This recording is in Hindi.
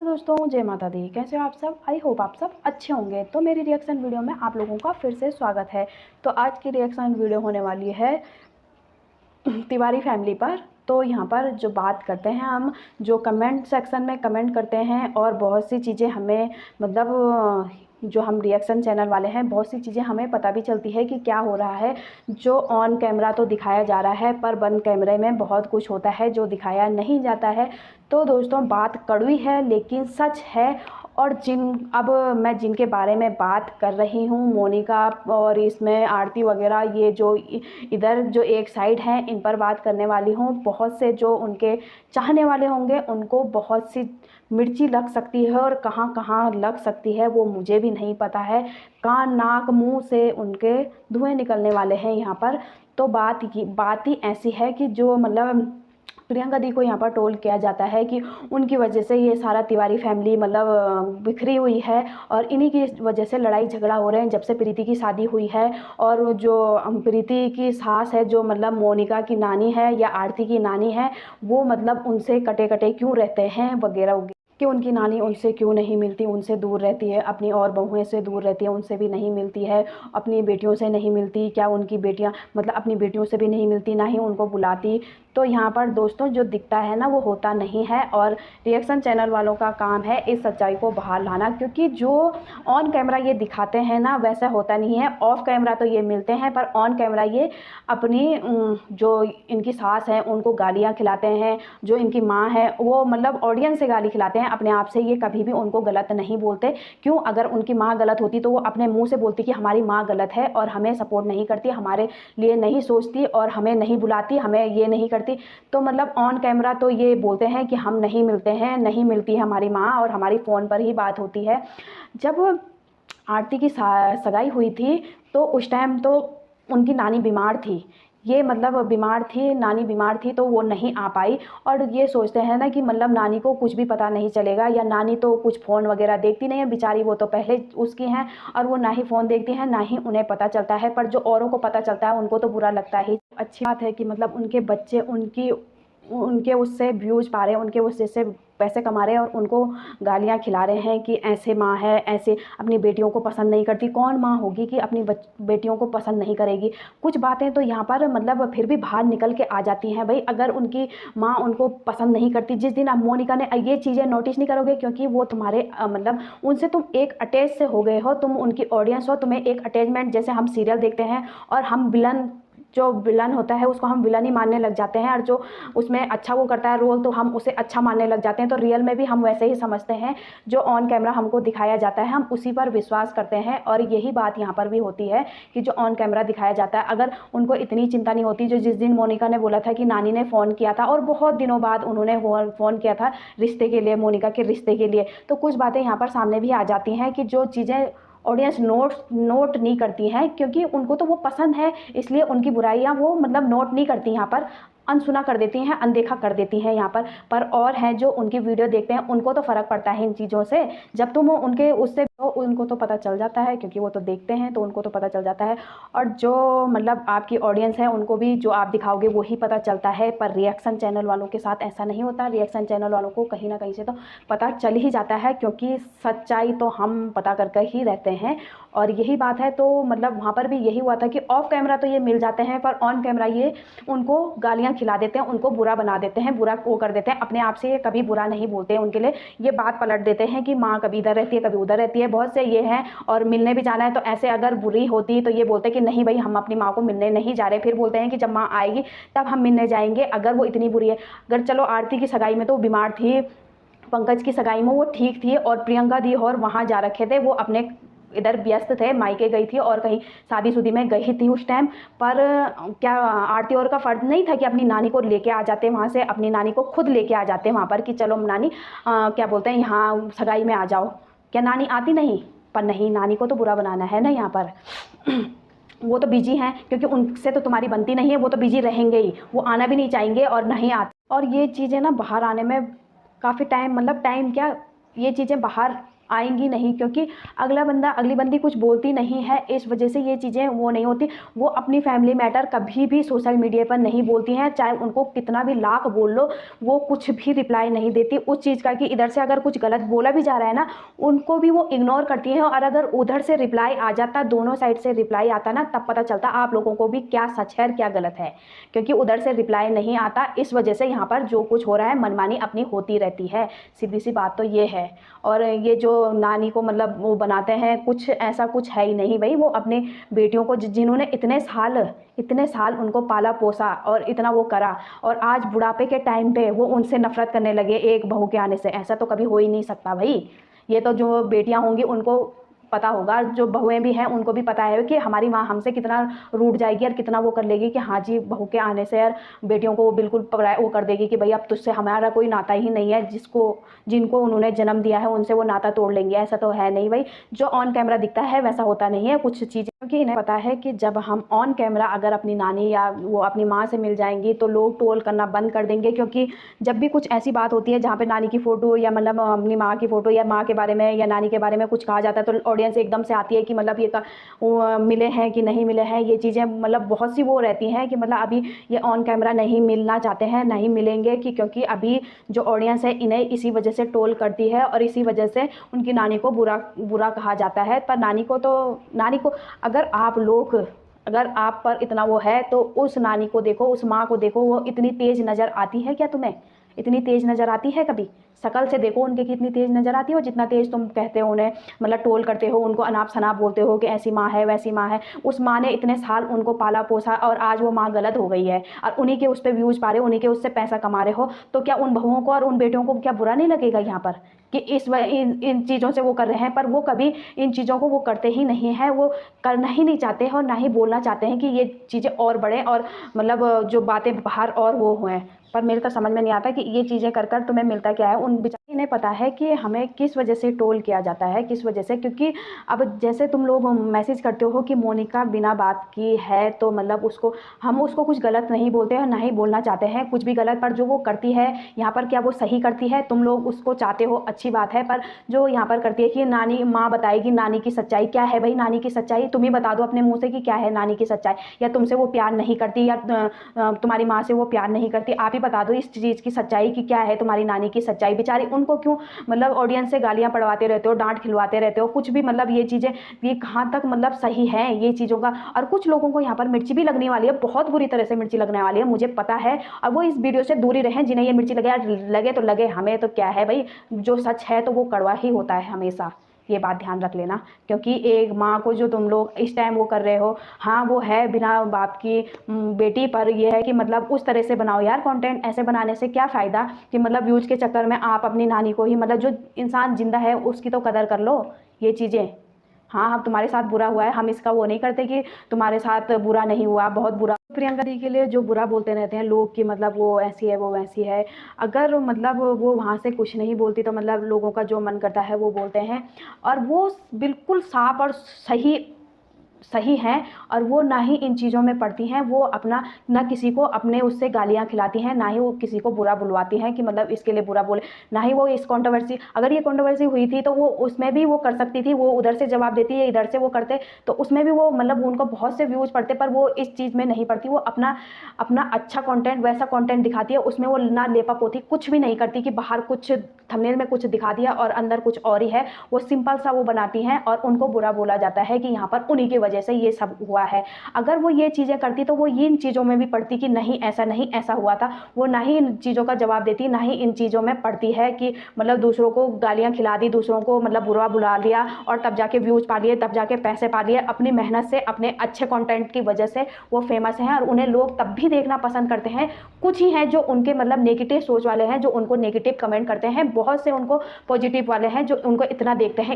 दोस्तों जय माता दी। कैसे हो आप सब? आई होप आप सब अच्छे होंगे। तो मेरी रिएक्शन वीडियो में आप लोगों का फिर से स्वागत है। तो आज की रिएक्शन वीडियो होने वाली है तिवारी फैमिली पर। तो यहाँ पर जो बात करते हैं हम, जो कमेंट सेक्शन में कमेंट करते हैं और बहुत सी चीज़ें हमें मतलब जो हम रिएक्शन चैनल वाले हैं, बहुत सी चीज़ें हमें पता भी चलती है कि क्या हो रहा है। जो ऑन कैमरा तो दिखाया जा रहा है, पर बंद कैमरे में बहुत कुछ होता है जो दिखाया नहीं जाता है। तो दोस्तों बात कड़वी है लेकिन सच है। और अब मैं जिनके बारे में बात कर रही हूँ, मोनिका और इसमें आरती वगैरह, ये जो इधर जो एक साइड है, इन पर बात करने वाली हूँ। बहुत से जो उनके चाहने वाले होंगे उनको बहुत सी मिर्ची लग सकती है, और कहाँ कहाँ लग सकती है वो मुझे भी नहीं पता है। कान नाक मुंह से उनके धुएं निकलने वाले हैं यहाँ पर। तो बात ही ऐसी है कि जो मतलब प्रियंका दी को यहाँ पर ट्रोल किया जाता है कि उनकी वजह से ये सारा तिवारी फैमिली मतलब बिखरी हुई है, और इन्हीं की वजह से लड़ाई झगड़ा हो रहे हैं जब से प्रीति की शादी हुई है। और जो प्रीति की सास है, जो मतलब मोनिका की नानी है या आरती की नानी है, वो मतलब उनसे कटे कटे क्यों रहते हैं वगैरह वगैरह, कि उनकी नानी उनसे क्यों नहीं मिलती, उनसे दूर रहती है, अपनी और बहुएं से दूर रहती है, उनसे भी नहीं मिलती है, अपनी बेटियों से नहीं मिलती। क्या उनकी बेटियां मतलब अपनी बेटियों से भी नहीं मिलती, ना ही उनको बुलाती। तो यहाँ पर दोस्तों जो दिखता है ना वो होता नहीं है, और रिएक्शन चैनल वालों का काम है इस सच्चाई को बाहर लाना। क्योंकि जो ऑन कैमरा ये दिखाते हैं ना वैसा होता नहीं है। ऑफ कैमरा तो ये मिलते हैं, पर ऑन कैमरा ये अपनी जो इनकी सास है उनको गालियाँ खिलाते हैं, जो इनकी माँ है वो मतलब ऑडियंस से गाली खिलाते हैं। अपने आप से ये कभी भी उनको गलत नहीं बोलते। क्यों? अगर उनकी माँ गलत होती तो वो अपने मुंह से बोलती कि हमारी माँ गलत है और हमें सपोर्ट नहीं करती, हमारे लिए नहीं सोचती और हमें नहीं बुलाती, हमें ये नहीं करती। तो मतलब ऑन कैमरा तो ये बोलते हैं कि हम नहीं मिलते हैं, नहीं मिलती है हमारी माँ, और हमारी फ़ोन पर ही बात होती है। जब आरती की सगाई हुई थी तो उस टाइम तो उनकी नानी बीमार थी। ये मतलब बीमार थी, नानी बीमार थी, तो वो नहीं आ पाई। और ये सोचते हैं ना कि मतलब नानी को कुछ भी पता नहीं चलेगा, या नानी तो कुछ फ़ोन वगैरह देखती नहीं है बेचारी, वो तो पहले उसकी हैं, और वो ना ही फ़ोन देखती हैं ना ही उन्हें पता चलता है। पर जो औरों को पता चलता है उनको तो बुरा लगता ही। अच्छी बात है कि मतलब उनके बच्चे उनके उससे व्यूज़ पा रहे हैं, उनके उससे पैसे कमा रहे हैं, और उनको गालियाँ खिला रहे हैं कि ऐसे माँ है, ऐसे अपनी बेटियों को पसंद नहीं करती। कौन माँ होगी कि अपनी बेटियों को पसंद नहीं करेगी? कुछ बातें तो यहाँ पर मतलब फिर भी बाहर निकल के आ जाती हैं भाई। अगर उनकी माँ उनको पसंद नहीं करती, जिस दिन आप मोनिका ने ये चीज़ें नोटिस नहीं करोगे, क्योंकि वो तुम्हारे मतलब उनसे तुम एक अटैच से हो गए हो, तुम उनकी ऑडियंस हो, तुम्हें एक अटैचमेंट, जैसे हम सीरियल देखते हैं और हम विलन, जो विलन होता है उसको हम विलन ही मानने लग जाते हैं, और जो उसमें अच्छा वो करता है रोल तो हम उसे अच्छा मानने लग जाते हैं। तो रियल में भी हम वैसे ही समझते हैं। जो ऑन कैमरा हमको दिखाया जाता है हम उसी पर विश्वास करते हैं, और यही बात यहाँ पर भी होती है कि जो ऑन कैमरा दिखाया जाता है, अगर उनको इतनी चिंता नहीं होती, जो जिस दिन मोनिका ने बोला था कि नानी ने फ़ोन किया था और बहुत दिनों बाद उन्होंने फ़ोन किया था रिश्ते के लिए, मोनिका के रिश्ते के लिए, तो कुछ बातें यहाँ पर सामने भी आ जाती हैं कि जो चीज़ें ऑडियंस नोट नहीं करती हैं, क्योंकि उनको तो वो पसंद है, इसलिए उनकी बुराइयाँ वो मतलब नोट नहीं करती, यहाँ पर अनसुना कर देती हैं, अनदेखा कर देती हैं यहाँ पर और हैं जो उनकी वीडियो देखते हैं उनको तो फ़र्क पड़ता है इन चीज़ों से। जब तुम उनके उससे तो उनको तो पता चल जाता है, क्योंकि वो तो देखते हैं तो उनको तो पता चल जाता है। और जो मतलब आपकी ऑडियंस है उनको भी जो आप दिखाओगे वो ही पता चलता है। पर रिएक्शन चैनल वालों के साथ ऐसा नहीं होता। रिएक्शन चैनल वालों को कहीं ना कहीं से तो पता चल ही जाता है, क्योंकि सच्चाई तो हम पता करके ही रहते हैं। और यही बात है, तो मतलब वहाँ पर भी यही हुआ था कि ऑफ कैमरा तो ये मिल जाते हैं, पर ऑन कैमरा ये उनको गालियाँ खिला देते हैं, उनको बुरा बना देते हैं, बुरा वो कर देते हैं। अपने आप से ये कभी बुरा नहीं बोलते हैं, उनके लिए ये बात पलट देते हैं कि माँ कभी इधर रहती है कभी उधर रहती है। बहुत से ये हैं, और मिलने भी जाना है तो ऐसे अगर बुरी होती तो ये बोलते कि नहीं भाई हम अपनी माँ को मिलने नहीं जा रहे। फिर बोलते हैं कि जब माँ आएगी तब हम मिलने जाएंगे, अगर वो इतनी बुरी है। अगर चलो आरती की सगाई में तो वो बीमार थी, पंकज की सगाई में वो ठीक थी, और प्रियंका दी और वहाँ जा रखे थे, वो अपने इधर व्यस्त थे, मायके गई थी और कहीं शादीशुदी में गई थी उस टाइम पर। क्या आरती और का फर्ज नहीं था कि अपनी नानी को लेके आ जाते वहाँ से, अपनी नानी को खुद लेके आ जाते वहाँ पर कि चलो नानी क्या बोलते हैं यहाँ सगाई में आ जाओ? क्या नानी आती नहीं? पर नहीं, नानी को तो बुरा बनाना है ना यहाँ पर। वो तो बिजी हैं, क्योंकि उनसे तो तुम्हारी बनती नहीं है, वो तो बिजी रहेंगे ही, वो आना भी नहीं चाहेंगे और नहीं आते। और ये चीज़ें ना बाहर आने में काफ़ी टाइम, मतलब टाइम क्या, ये चीज़ें बाहर आएंगी नहीं, क्योंकि अगली बंदी कुछ बोलती नहीं है, इस वजह से ये चीज़ें वो नहीं होती। वो अपनी फैमिली मैटर कभी भी सोशल मीडिया पर नहीं बोलती हैं, चाहे उनको कितना भी लाख बोल लो, वो कुछ भी रिप्लाई नहीं देती उस चीज़ का कि इधर से अगर कुछ गलत बोला भी जा रहा है ना, उनको भी वो इग्नोर करती हैं। और अगर उधर से रिप्लाई आ जाता, दोनों साइड से रिप्लाई आता ना, तब पता चलता आप लोगों को भी क्या सच है और क्या गलत है। क्योंकि उधर से रिप्लाई नहीं आता, इस वजह से यहाँ पर जो कुछ हो रहा है मनमानी अपनी होती रहती है, सीधी सी बात तो ये है। और ये जो नानी को मतलब वो बनाते हैं, कुछ ऐसा कुछ है ही नहीं भाई। वो अपने बेटियों को जिन्होंने इतने साल उनको पाला पोसा और इतना वो करा, और आज बुढ़ापे के टाइम पे वो उनसे नफरत करने लगे एक बहू के आने से, ऐसा तो कभी हो ही नहीं सकता भाई। ये तो जो बेटियां होंगी उनको पता होगा, जो बहुएं भी हैं उनको भी पता है कि हमारी माँ हमसे कितना रूठ जाएगी और कितना वो कर लेगी कि हाँ जी, बहू के आने से यार बेटियों को वो बिल्कुल वो कर देगी कि भाई अब तुझसे हमारा कोई नाता ही नहीं है, जिनको उन्होंने जन्म दिया है उनसे वो नाता तोड़ लेंगे। ऐसा तो है नहीं भाई, जो ऑन कैमरा दिखता है वैसा होता नहीं है कुछ चीज़ें। क्योंकि इन्हें पता है कि जब हम ऑन कैमरा अगर अपनी नानी या वो अपनी माँ से मिल जाएंगी तो लोग ट्रोल करना बंद कर देंगे। क्योंकि जब भी कुछ ऐसी बात होती है जहाँ पे नानी की फ़ोटो या मतलब अपनी माँ की फ़ोटो या माँ के बारे में या नानी के बारे में कुछ कहा जाता है, तो ऑडियंस एकदम से आती है कि मतलब ये मिले हैं कि नहीं मिले हैं। ये चीज़ें मतलब बहुत सी वो रहती हैं कि मतलब अभी ये ऑन कैमरा नहीं मिलना चाहते हैं, नहीं मिलेंगे कि क्योंकि अभी जो ऑडियंस है इन्हें इसी वजह से ट्रोल करती है और इसी वजह से उनकी नानी को बुरा कहा जाता है। पर नानी को अगर आप पर इतना वो है तो उस नानी को देखो, उस माँ को देखो, वो इतनी तेज नज़र आती है क्या तुम्हें? इतनी तेज नज़र आती है कभी? शकल से देखो उनके कितनी तेज नज़र आती है। और जितना तेज तुम कहते हो उन्हें, मतलब ट्रोल करते हो, उनको अनाप शनाप बोलते हो कि ऐसी माँ है वैसी माँ है, उस माँ ने इतने साल उनको पाला पोसा और आज वो माँ गलत हो गई है और उन्हीं के उस पर व्यूज़ पा रहे हो, उन्हीं के उससे पैसा कमा रहे हो, तो क्या उन बहुओं को और उन बेटियों को क्या बुरा नहीं लगेगा यहाँ पर कि इन चीज़ों से वो कर रहे हैं? पर वो कभी इन चीज़ों को वो करते ही नहीं हैं, वो करना ही नहीं चाहते हैं और ना ही बोलना चाहते हैं कि ये चीज़ें और बढ़ें और मतलब जो बातें बाहर और वो हुए। पर मेरे तो समझ में नहीं आता कि ये चीज़ें कर कर तुम्हें मिलता क्या है। उन बेचारी ने पता है कि हमें किस वजह से ट्रोल किया जाता है, किस वजह से। क्योंकि अब जैसे तुम लोग मैसेज करते हो कि मोनिका बिना बात की है, तो मतलब हम उसको कुछ गलत नहीं बोलते हैं, ना ही बोलना चाहते हैं कुछ भी गलत। पर जो वो करती है यहाँ पर, क्या वो सही करती है? तुम लोग उसको चाहते हो, अच्छी बात है। पर जो यहाँ पर करती है कि नानी माँ बताएगी नानी की सच्चाई क्या है। भाई नानी की सच्चाई तुम ही बता दो अपने मुँह से कि क्या है नानी की सच्चाई। या तुमसे वो प्यार नहीं करती, या तुम्हारी माँ से वो प्यार नहीं करती, आप ही बता दो इस चीज़ की सच्चाई कि क्या है तुम्हारी नानी की सच्चाई। बेचारी उनको क्यों मतलब ऑडियंस से गालियां पड़वाते रहते हो, डांट खिलवाते रहते हो, कुछ भी मतलब ये चीज़ें ये कहाँ तक मतलब सही है ये चीज़ों का। और कुछ लोगों को यहाँ पर मिर्ची भी लगने वाली है, बहुत बुरी तरह से मिर्ची लगने वाली है, मुझे पता है। और वो इस वीडियो से दूरी रहें, जिन्हें ये मिर्ची लगे तो लगे, हमें तो क्या है भाई, जो सच है तो वो कड़वा ही होता है हमेशा, ये बात ध्यान रख लेना। क्योंकि एक माँ को जो तुम लोग इस टाइम वो कर रहे हो, हाँ वो है बिना बाप की बेटी, पर ये है कि मतलब उस तरह से बनाओ यार कंटेंट। ऐसे बनाने से क्या फ़ायदा कि मतलब व्यूज़ के चक्कर में आप अपनी नानी को ही, मतलब जो इंसान जिंदा है उसकी तो कदर कर लो। ये चीज़ें, हाँ हम तुम्हारे साथ बुरा हुआ है, हम इसका वो नहीं करते कि तुम्हारे साथ बुरा नहीं हुआ, बहुत बुरा। प्रियंका दी के लिए जो बुरा बोलते रहते हैं लोग कि मतलब वो ऐसी है वो वैसी है, अगर मतलब वो वहाँ से कुछ नहीं बोलती तो मतलब लोगों का जो मन करता है वो बोलते हैं। और वो बिल्कुल साफ और सही हैं, और वो ना ही इन चीज़ों में पड़ती हैं। वो अपना ना किसी को अपने उससे गालियाँ खिलाती हैं, ना ही वो किसी को बुरा बुलवाती हैं कि मतलब इसके लिए बुरा बोले। ना ही वो इस कंट्रोवर्सी, अगर ये कंट्रोवर्सी हुई थी तो वो उसमें भी वो कर सकती थी, वो उधर से जवाब देती है, इधर से वो करते तो उसमें भी वो मतलब उनको बहुत से व्यूज़ पड़ते। पर वो इस चीज़ में नहीं पड़ती, वो अपना अपना अच्छा कंटेंट, वैसा कंटेंट दिखाती है, उसमें वो ना लेपा पोती कुछ भी नहीं करती कि बाहर कुछ थंबनेल में कुछ दिखा दिया और अंदर कुछ और ही है। वो सिंपल सा वो बनाती हैं और उनको बुरा बोला जाता है कि यहाँ पर उन्हीं की वजह से ये सब हुआ है। अगर वो ये चीज़ें करती तो वो इन चीज़ों में भी पड़ती कि नहीं ऐसा हुआ था। वो ना ही इन चीज़ों का जवाब देती, ना ही इन चीज़ों में पड़ती है कि मतलब दूसरों को गालियाँ खिला दी, दूसरों को मतलब बुरा बुला दिया और तब जाके व्यूज़ पा लिए, तब जाके पैसे पा लिए। अपनी मेहनत से, अपने अच्छे कंटेंट की वजह से वो फेमस हैं और उन्हें लोग तब भी देखना पसंद करते हैं। कुछ ही हैं जो उनके मतलब नेगेटिव सोच वाले हैं, जो उनको नेगेटिव कमेंट करते हैं, बहुत से उनको पॉजिटिव वाले हैं जो उनको इतना देखते हैं।